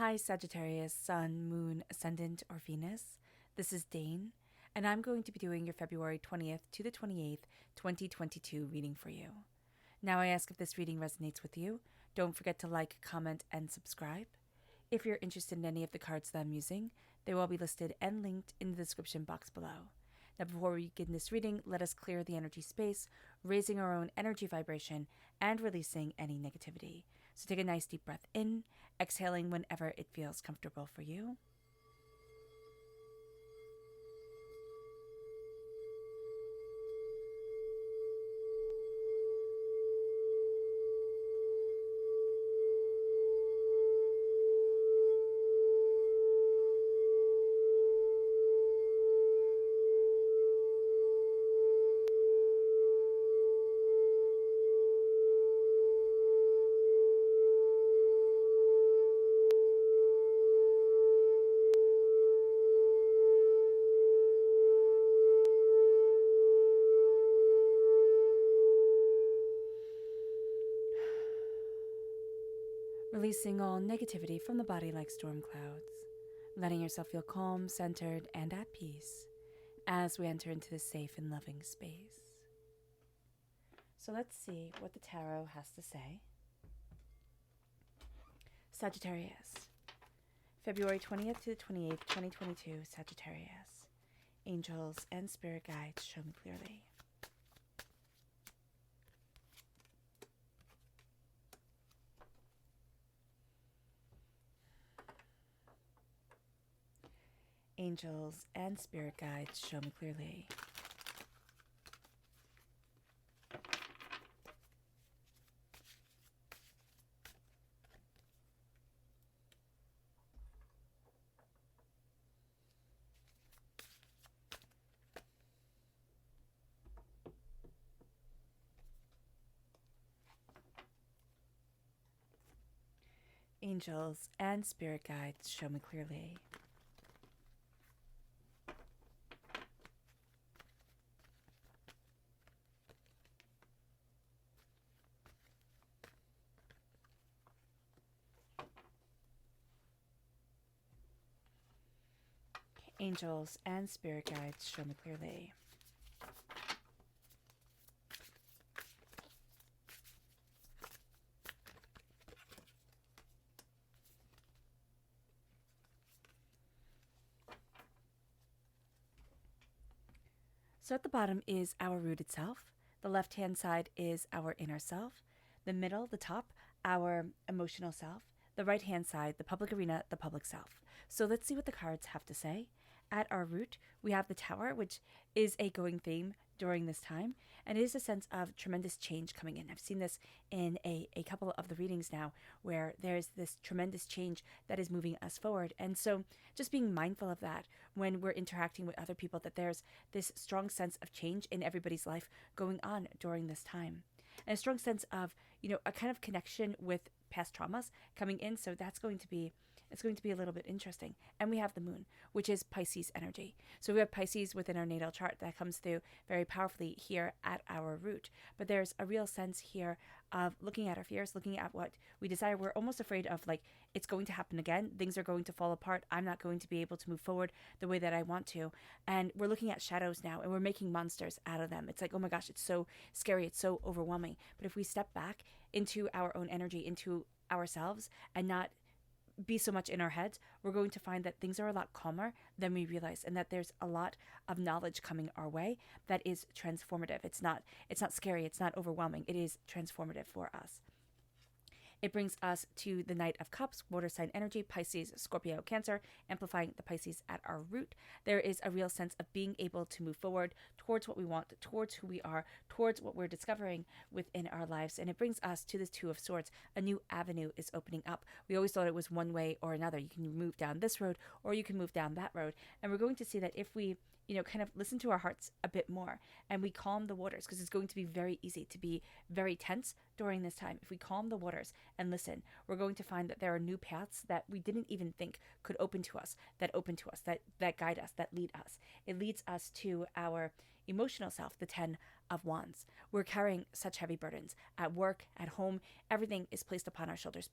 Hi, Sagittarius, Sun, Moon, Ascendant, or Venus. This is Dane, and I'm going to be doing your February 20th to the 28th, 2022 reading for you. Now, I ask if this reading resonates with you. Don't forget to like, comment, and subscribe. If you're interested in any of the cards that I'm using, they will be listed and linked in the description box below. Now, before we begin this reading, let us clear the energy space, raising our own energy vibration and releasing any negativity. So take a nice deep breath in, exhaling whenever it feels comfortable for you. Releasing all negativity from the body like storm clouds, letting yourself feel calm, centered, and at peace as we enter into this safe and loving space. So let's see what the tarot has to say. Sagittarius, February 20th to the 28th, 2022, Sagittarius. Angels and spirit guides show me clearly. Angels and spirit guides show me clearly. Angels and spirit guides show me clearly. Angels and spirit guides show me clearly. So at the bottom is our root itself. The left-hand side is our inner self. The middle, the top, our emotional self. The right-hand side, the public arena, the public self. So let's see what the cards have to say. At our root, we have the Tower, which is a going theme during this time, and it is a sense of tremendous change coming in. I've seen this in a couple of the readings now, where there's this tremendous change that is moving us forward. And so just being mindful of that when we're interacting with other people, that there's this strong sense of change in everybody's life going on during this time. And a strong sense of, a kind of connection with past traumas coming in. So it's going to be a little bit interesting. And we have the moon, which is Pisces energy. So we have Pisces within our natal chart that comes through very powerfully here at our root. But there's a real sense here of looking at our fears, looking at what we desire. We're almost afraid of, like, it's going to happen again. Things are going to fall apart. I'm not going to be able to move forward the way that I want to. And we're looking at shadows now, and we're making monsters out of them. It's like, oh my gosh, it's so scary. It's so overwhelming. But if we step back into our own energy, into ourselves, and not be so much in our heads, we're going to find that things are a lot calmer than we realize, and that there's a lot of knowledge coming our way that is transformative. It's not scary, it's not overwhelming, it is transformative for us. It brings us to the Knight of Cups, water sign energy, Pisces, Scorpio, Cancer, amplifying the Pisces at our root. There is a real sense of being able to move forward towards what we want, towards who we are, towards what we're discovering within our lives. And it brings us to this Two of Swords. A new avenue is opening up. We always thought it was one way or another. You can move down this road or you can move down that road. And we're going to see that if we kind of listen to our hearts a bit more and we calm the waters, because it's going to be very easy to be very tense during this time. If we calm the waters and listen, we're going to find that there are new paths that we didn't even think could open to us, that guide us, that lead us. It leads us to our emotional self, the 10 of Wands. We're carrying such heavy burdens at work, at home. Everything is placed upon our shoulders.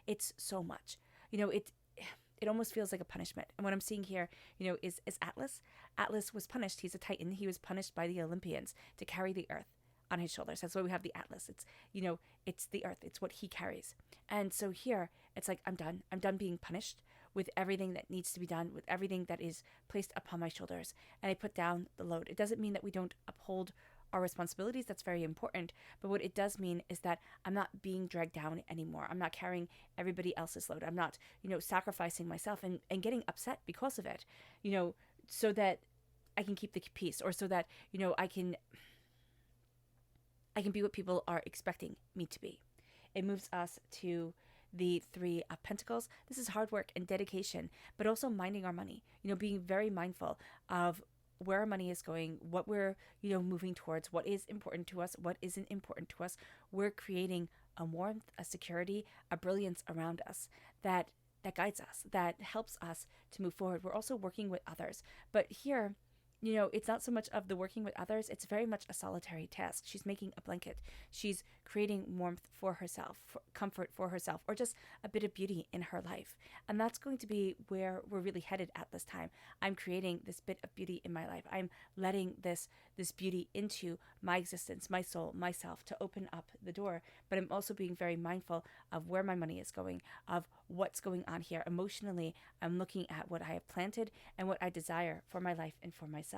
It's so much. it almost feels like a punishment. And what I'm seeing here, is Atlas. Atlas was punished. He's a Titan. He was punished by the Olympians to carry the earth on his shoulders. That's why we have the Atlas. It's the earth. It's what he carries. And so here, it's like, I'm done. I'm done being punished with everything that needs to be done, with everything that is placed upon my shoulders. And I put down the load. It doesn't mean that we don't uphold our responsibilities. That's very important. But what it does mean is that I'm not being dragged down anymore. I'm not carrying everybody else's load. I'm not, sacrificing myself and getting upset because of it, so that I can keep the peace, or so that, I can be what people are expecting me to be. It moves us to the Three of Pentacles. This is hard work and dedication, but also minding our money, being very mindful of where our money is going, what we're, moving towards, what is important to us, what isn't important to us. We're creating a warmth, a security, a brilliance around us that guides us, that helps us to move forward. We're also working with others. But here, it's not so much of the working with others. It's very much a solitary task. She's making a blanket. She's creating warmth for herself, comfort for herself, or just a bit of beauty in her life. And that's going to be where we're really headed at this time. I'm creating this bit of beauty in my life. I'm letting this beauty into my existence, my soul, myself, to open up the door. But I'm also being very mindful of where my money is going, of what's going on here. Emotionally, I'm looking at what I have planted and what I desire for my life and for myself.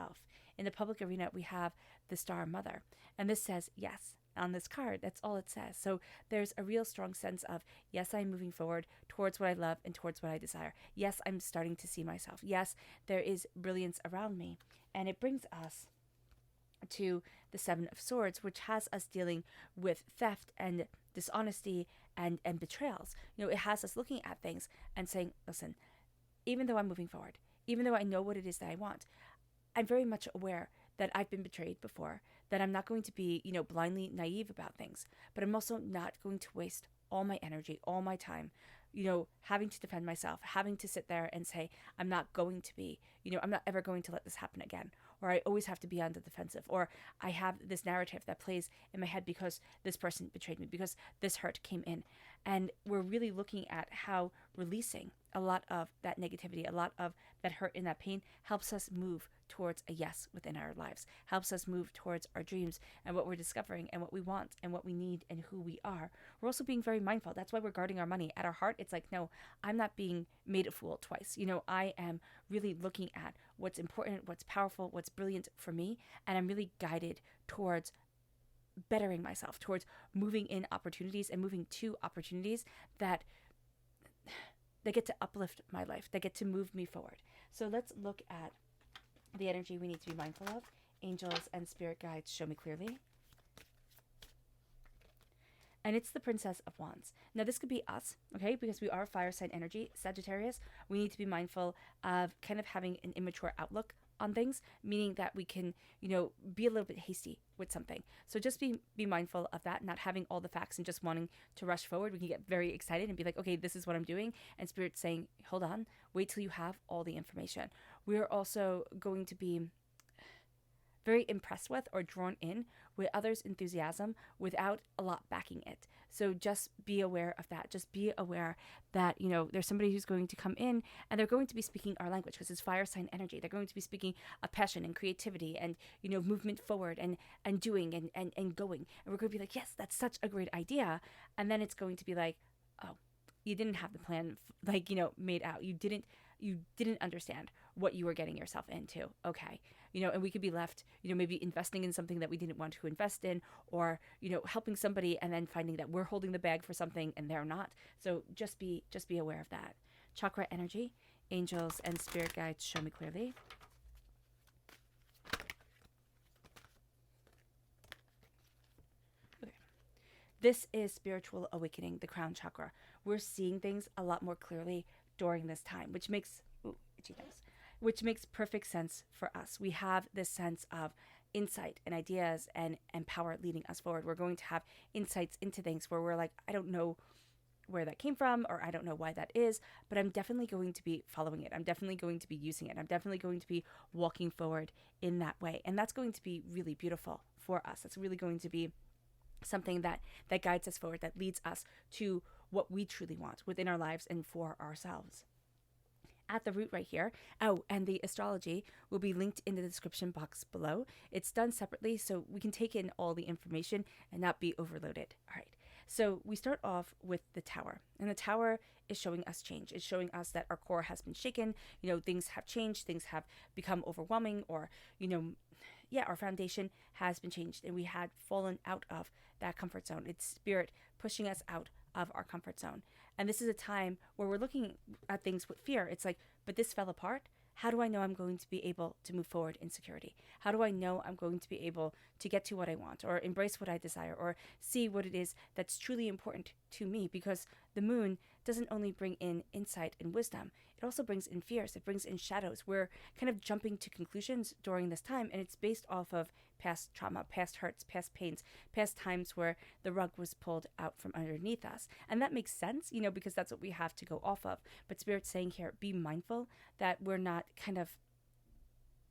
In the public arena, we have the Star Mother, and this says yes on this card. That's all it says. So there's a real strong sense of, yes, I'm moving forward towards what I love and towards what I desire. Yes, I'm starting to see myself. Yes, there is brilliance around me. And it brings us to the Seven of Swords, which has us dealing with theft and dishonesty and betrayals. It has us looking at things and saying, listen, even though I'm moving forward, even though I know what it is that I want, I'm very much aware that I've been betrayed before, that I'm not going to be, blindly naive about things, but I'm also not going to waste all my energy, all my time, having to defend myself, having to sit there and say, I'm not going to be, I'm not ever going to let this happen again, or I always have to be on the defensive, or I have this narrative that plays in my head because this person betrayed me, because this hurt came in. And we're really looking at how releasing a lot of that negativity, a lot of that hurt and that pain helps us move towards a yes within our lives, helps us move towards our dreams and what we're discovering and what we want and what we need and who we are. We're also being very mindful. That's why we're guarding our money. At our heart, it's like, no, I'm not being made a fool twice. I am really looking at what's important, what's powerful, what's brilliant for me. And I'm really guided towards bettering myself, towards moving in opportunities and moving to opportunities that get to uplift my life, that get to move me forward. So let's look at the energy we need to be mindful of. Angels and spirit guides, show me clearly. And it's the Princess of Wands. Now, this could be us, okay? Because we are fire sign energy, Sagittarius. We need to be mindful of kind of having an immature outlook on things, meaning that we can, be a little bit hasty with something. So just be mindful of that, not having all the facts and just wanting to rush forward. We can get very excited and be like, okay, this is what I'm doing. And Spirit's saying, hold on, wait till you have all the information. We're also going to be very impressed with or drawn in with others' enthusiasm without a lot backing it. So just be aware of that. Just be aware that, there's somebody who's going to come in and they're going to be speaking our language because it's fire sign energy. They're going to be speaking a passion and creativity and, movement forward and doing and going. And we're going to be like, yes, that's such a great idea. And then it's going to be like, oh, you didn't have the plan, made out. You didn't understand what you were getting yourself into. Okay. And we could be left, maybe investing in something that we didn't want to invest in, or, helping somebody and then finding that we're holding the bag for something and they're not. So just be aware of that. Chakra energy, angels and spirit guides, show me clearly. Okay. This is spiritual awakening, the crown chakra. We're seeing things a lot more clearly during this time, which makes, which makes perfect sense for us. We have this sense of insight and ideas and power leading us forward. We're going to have insights into things where we're like, I don't know where that came from, or I don't know why that is, but I'm definitely going to be following it. I'm definitely going to be using it. I'm definitely going to be walking forward in that way. And that's going to be really beautiful for us. It's really going to be something that guides us forward, that leads us to what we truly want within our lives and for ourselves. At the root right here. Oh, and the astrology will be linked in the description box below. It's done separately so we can take in all the information and not be overloaded. All right. So we start off with the tower, and the tower is showing us change. It's showing us that our core has been shaken. Things have changed. Things have become overwhelming, or, our foundation has been changed, and we had fallen out of that comfort zone. It's spirit pushing us out of our comfort zone. And this is a time where we're looking at things with fear. It's like, but this fell apart. How do I know I'm going to be able to move forward in security? How do I know I'm going to be able to get to what I want, or embrace what I desire, or see what it is that's truly important to me? Because the moon doesn't only bring in insight and wisdom, it also brings in fears. It brings in shadows. We're kind of jumping to conclusions during this time, and it's based off of past trauma, past hurts, past pains, past times where the rug was pulled out from underneath us. And that makes sense, because that's what we have to go off of. But Spirit's saying here, be mindful that we're not kind of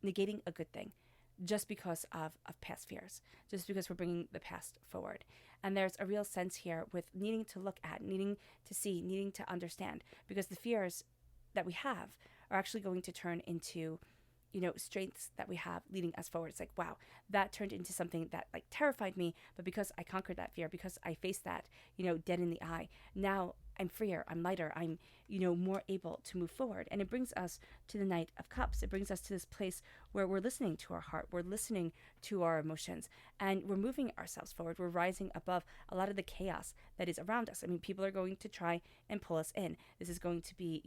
negating a good thing just because of past fears, just because we're bringing the past forward. And there's a real sense here with needing to look at, needing to see, needing to understand, because the fears that we have are actually going to turn into strengths that we have leading us forward. It's like, wow, that turned into something that like terrified me, but because I conquered that fear, because I faced that, dead in the eye, now I'm freer, I'm lighter, I'm, more able to move forward. And it brings us to the Knight of Cups. It brings us to this place where we're listening to our heart, we're listening to our emotions, and we're moving ourselves forward. We're rising above a lot of the chaos that is around us. I mean, people are going to try and pull us in. This is going to be,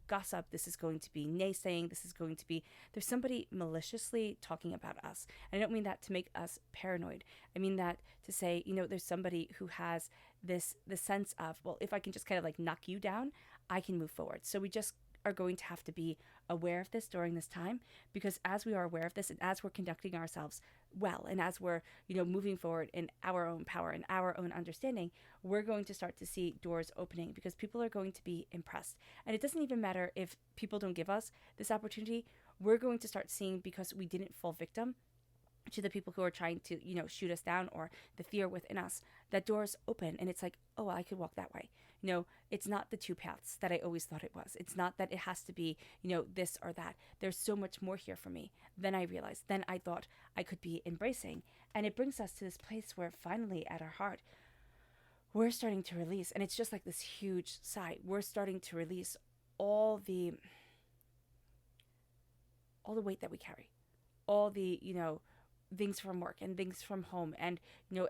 gossip. This is going to be naysaying. This is going to be, there's somebody maliciously talking about us. And I don't mean that to make us paranoid. I mean that to say, there's somebody who has the sense of, well, if I can just kind of like knock you down, I can move forward. So we just are going to have to be aware of this during this time, because as we are aware of this, and as we're conducting ourselves well, and as we're, moving forward in our own power and our own understanding, we're going to start to see doors opening, because people are going to be impressed. And it doesn't even matter if people don't give us this opportunity. We're going to start seeing, because we didn't fall victim to the people who are trying to, shoot us down, or the fear within us, that doors open, and it's like, oh, I could walk that way. It's not the two paths that I always thought it was. It's not that it has to be, this or that. There's so much more here for me than I realized, than I thought I could be embracing. And it brings us to this place where finally at our heart, we're starting to release. And it's just like this huge sigh. We're starting to release all the weight that we carry, all the, things from work and things from home, and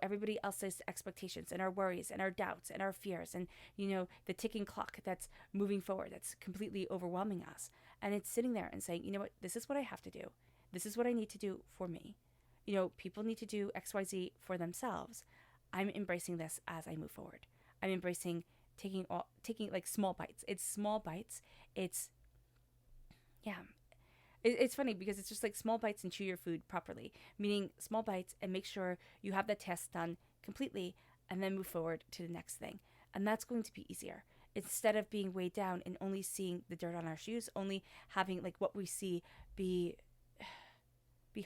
everybody else's expectations, and our worries and our doubts and our fears, and the ticking clock that's moving forward, that's completely overwhelming us. And it's sitting there and saying, what, this is what I have to do, this is what I need to do for me. People need to do XYZ for themselves. I'm embracing this as I move forward. I'm embracing taking like small bites. It's small bites. It's It's funny because it's just like small bites and chew your food properly, meaning small bites and make sure you have that task done completely, and then move forward to the next thing. And that's going to be easier. Instead of being weighed down and only seeing the dirt on our shoes, only having like what we see be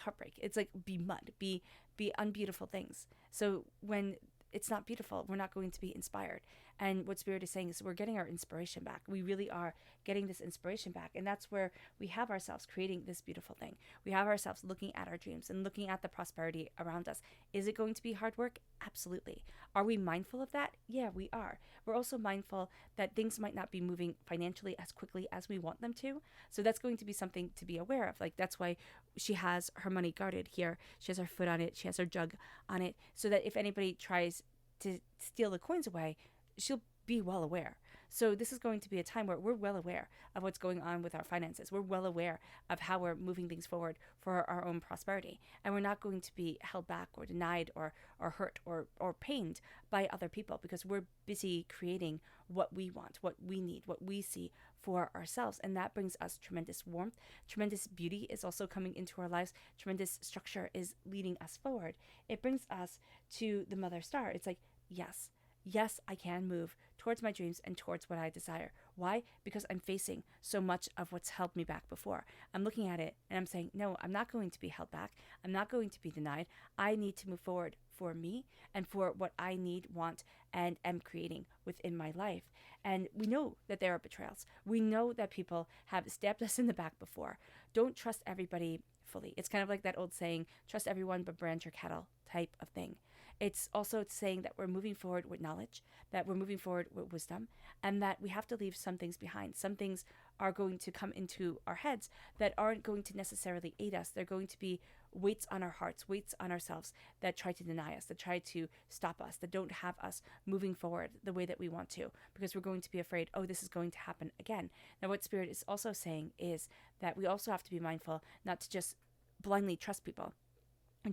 heartbreak. It's like be mud, be unbeautiful things. So when it's not beautiful, we're not going to be inspired. And what Spirit is saying is we're getting our inspiration back. We really are getting this inspiration back. And that's where we have ourselves creating this beautiful thing. We have ourselves looking at our dreams and looking at the prosperity around us. Is it going to be hard work? Absolutely. Are we mindful of that? Yeah, we are. We're also mindful that things might not be moving financially as quickly as we want them to. So that's going to be something to be aware of. Like, that's why she has her money guarded here. She has her foot on it. She has her jug on it, so that if anybody tries to steal the coins away, she'll be well aware. So this is going to be a time where we're well aware of what's going on with our finances. We're well aware of how we're moving things forward for our own prosperity. And we're not going to be held back or denied or hurt or pained by other people, because we're busy creating what we want, what we need, what we see for ourselves. And that brings us tremendous warmth. Tremendous beauty is also coming into our lives. Tremendous structure is leading us forward. It brings us to the Mother Star. It's like, yes, yes, I can move towards my dreams and towards what I desire. Why? Because I'm facing so much of what's held me back before. I'm looking at it and I'm saying, no, I'm not going to be held back. I'm not going to be denied. I need to move forward for me and for what I need, want, and am creating within my life. And we know that there are betrayals. We know that people have stabbed us in the back before. Don't trust everybody fully. It's kind of like that old saying, trust everyone but brand your cattle type of thing. It's also saying that we're moving forward with knowledge, that we're moving forward with wisdom, and that we have to leave some things behind. Some things are going to come into our heads that aren't going to necessarily aid us. They're going to be weights on our hearts, weights on ourselves that try to deny us, that try to stop us, that don't have us moving forward the way that we want to, because we're going to be afraid, oh, this is going to happen again. Now, what Spirit is also saying is that we also have to be mindful not to just blindly trust people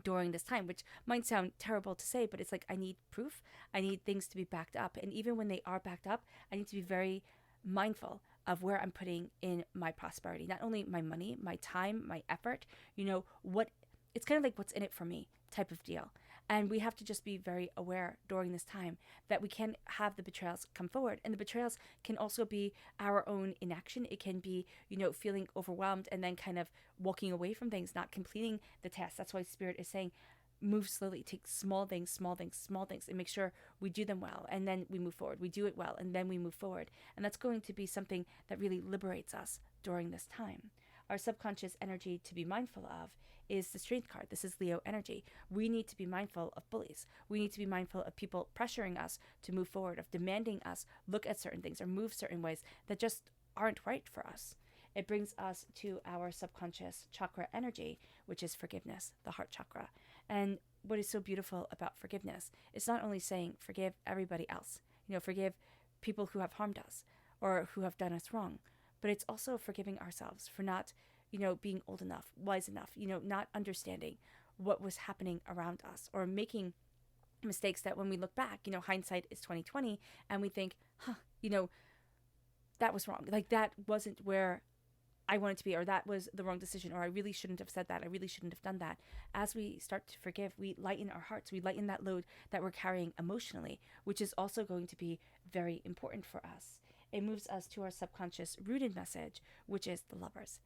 during this time, which might sound terrible to say, but it's like I need proof. I need things to be backed up. And even when they are backed up, I need to be very mindful of where I'm putting in my prosperity, not only my money, my time, my effort, what it's kind of like what's in it for me type of deal. And we have to just be very aware during this time that we can have the betrayals come forward. And the betrayals can also be our own inaction. It can be, feeling overwhelmed and then kind of walking away from things, not completing the task. That's why Spirit is saying, move slowly, take small things, and make sure we do them well. And then we move forward. We do it well, and then we move forward. And that's going to be something that really liberates us during this time. Our subconscious energy to be mindful of is the Strength card. This is Leo energy. We need to be mindful of bullies. We need to be mindful of people pressuring us to move forward, of demanding us look at certain things or move certain ways that just aren't right for us. It brings us to our subconscious chakra energy, which is forgiveness, the heart chakra. And what is so beautiful about forgiveness is not only saying forgive everybody else, forgive people who have harmed us or who have done us wrong, but it's also forgiving ourselves for not, being old enough, wise enough, not understanding what was happening around us or making mistakes that when we look back, hindsight is 2020 and we think, that was wrong. Like that wasn't where I wanted to be, or that was the wrong decision, or I really shouldn't have said that. I really shouldn't have done that. As we start to forgive, we lighten our hearts. We lighten that load that we're carrying emotionally, which is also going to be very important for us. It moves us to our subconscious rooted message, which is the Lovers,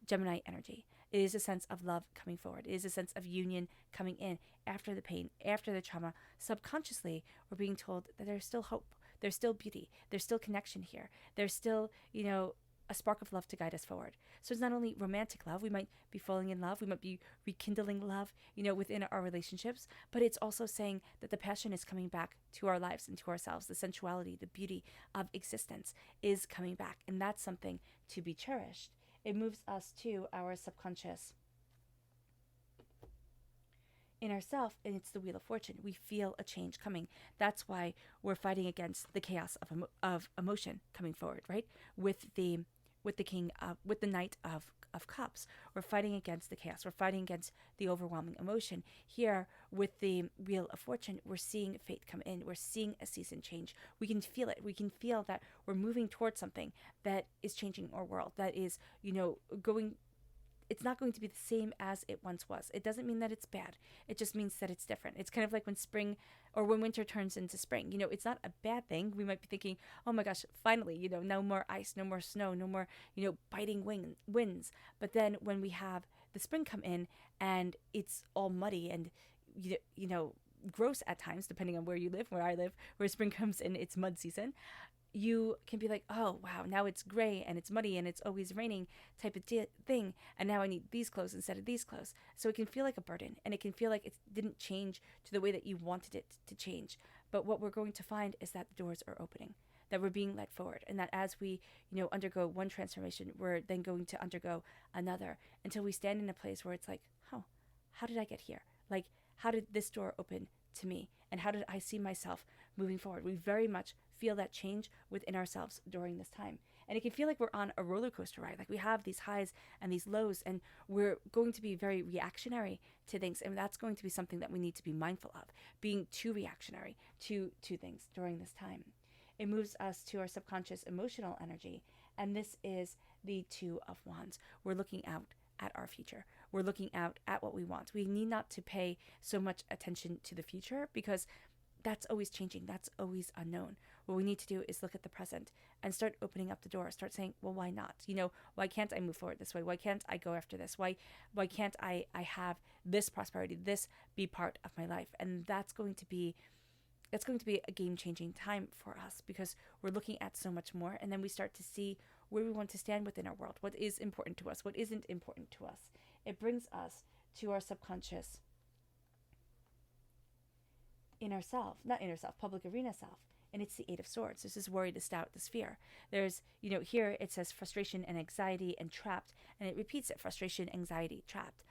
Gemini energy. It is a sense of love coming forward. It is a sense of union coming in after the pain, after the trauma. Subconsciously, we're being told that there's still hope. There's still beauty. There's still connection here. There's still, a spark of love to guide us forward. So it's not only romantic love. We might be falling in love. We might be rekindling love, within our relationships. But it's also saying that the passion is coming back to our lives and to ourselves. The sensuality, the beauty of existence is coming back. And that's something to be cherished. It moves us to our subconscious inner self, and it's the Wheel of Fortune. We feel a change coming. That's why we're fighting against the chaos of emotion coming forward, right? With the Knight of Cups, we're fighting against the chaos. We're fighting against the overwhelming emotion. Here, with the Wheel of Fortune, we're seeing fate come in. We're seeing a season change. We can feel it. We can feel that we're moving towards something that is changing our world, that is, going. It's not going to be the same as it once was. It doesn't mean that it's bad. It just means that it's different. It's kind of like when spring or when winter turns into spring. It's not a bad thing. We might be thinking, oh my gosh, finally, no more ice, no more snow, no more, biting winds. But then when we have the spring come in and it's all muddy and, gross at times, depending on where you live, where I live, where spring comes in, it's mud season. You can be like, oh, wow, now it's gray and it's muddy and it's always raining type of thing. And now I need these clothes instead of these clothes. So it can feel like a burden and it can feel like it didn't change to the way that you wanted it to change. But what we're going to find is that the doors are opening, that we're being led forward, and that as we, undergo one transformation, we're then going to undergo another until we stand in a place where it's like, oh, how did I get here? Like, how did this door open to me? And how did I see myself moving forward? We very much feel that change within ourselves during this time. And it can feel like we're on a roller coaster ride. Like we have these highs and these lows, and we're going to be very reactionary to things. And that's going to be something that we need to be mindful of, being too reactionary to things during this time. It moves us to our subconscious emotional energy. And this is the Two of Wands. We're looking out at our future. We're looking out at what we want. We need not to pay so much attention to the future because that's always changing. That's always unknown. What we need to do is look at the present and start opening up the door. Start saying, well, why not? Why can't I move forward this way? Why can't I go after this? Why can't I have this prosperity, this be part of my life? And that's going to be a game-changing time for us, because we're looking at so much more, and then we start to see where we want to stand within our world, what is important to us, what isn't important to us. It brings us to our subconscious inner self, not inner self, public arena self. And it's the Eight of Swords. This is worry, this doubt, this fear. There's, here it says frustration and anxiety and trapped, and it repeats it, frustration, anxiety, trapped.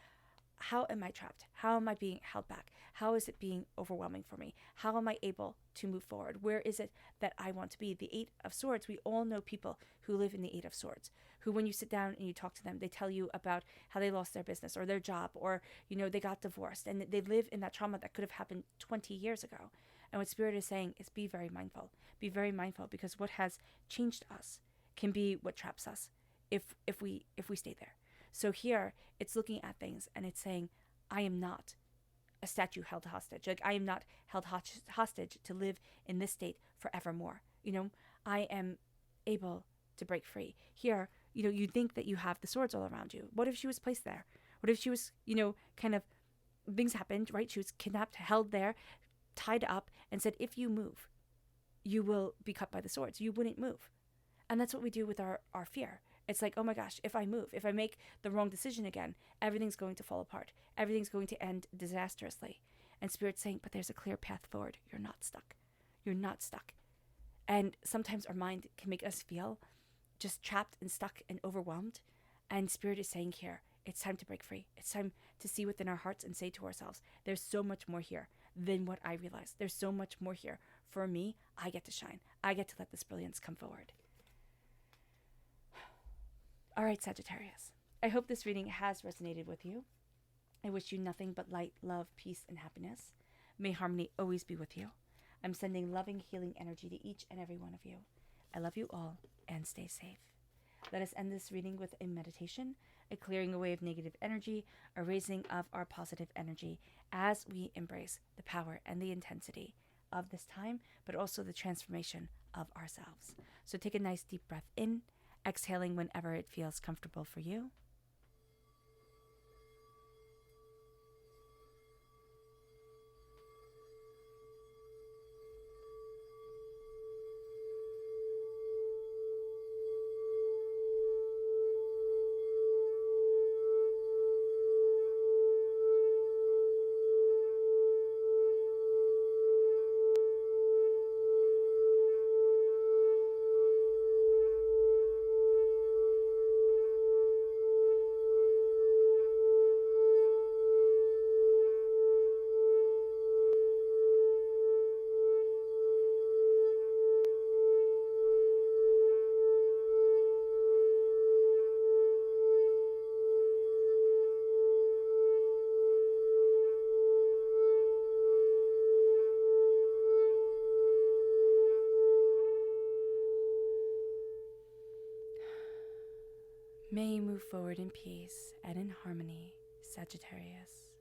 How am I trapped? How am I being held back? How is it being overwhelming for me? How am I able to move forward? Where is it that I want to be? The Eight of Swords, we all know people who live in the Eight of Swords, who when you sit down and you talk to them, they tell you about how they lost their business or their job, or, they got divorced, and they live in that trauma that could have happened 20 years ago. And what Spirit is saying is be very mindful. Be very mindful, because what has changed us can be what traps us if we stay there. So here it's looking at things and it's saying, I am not a statue held hostage. Like, I am not held hostage to live in this state forevermore. I am able to break free. Here, you think that you have the swords all around you. What if she was placed there? What if she was, kind of, things happened, right? She was kidnapped, held there, tied up, and said, if you move, you will be cut by the swords. You wouldn't move. And that's what we do with our fear. It's like, oh my gosh, if I move, if I make the wrong decision again, everything's going to fall apart. Everything's going to end disastrously. And Spirit's saying, but there's a clear path forward. You're not stuck. You're not stuck. And sometimes our mind can make us feel just trapped and stuck and overwhelmed. And Spirit is saying here, it's time to break free. It's time to see within our hearts and say to ourselves, there's so much more here than what I realize. There's so much more here. For me, I get to shine. I get to let this brilliance come forward. All right, Sagittarius, I hope this reading has resonated with you. I wish you nothing but light, love, peace, and happiness. May harmony always be with you. I'm sending loving, healing energy to each and every one of you. I love you all, and stay safe. Let us end this reading with a meditation, a clearing away of negative energy, a raising of our positive energy as we embrace the power and the intensity of this time, but also the transformation of ourselves. So take a nice deep breath in, exhaling whenever it feels comfortable for you. May you move forward in peace and in harmony, Sagittarius.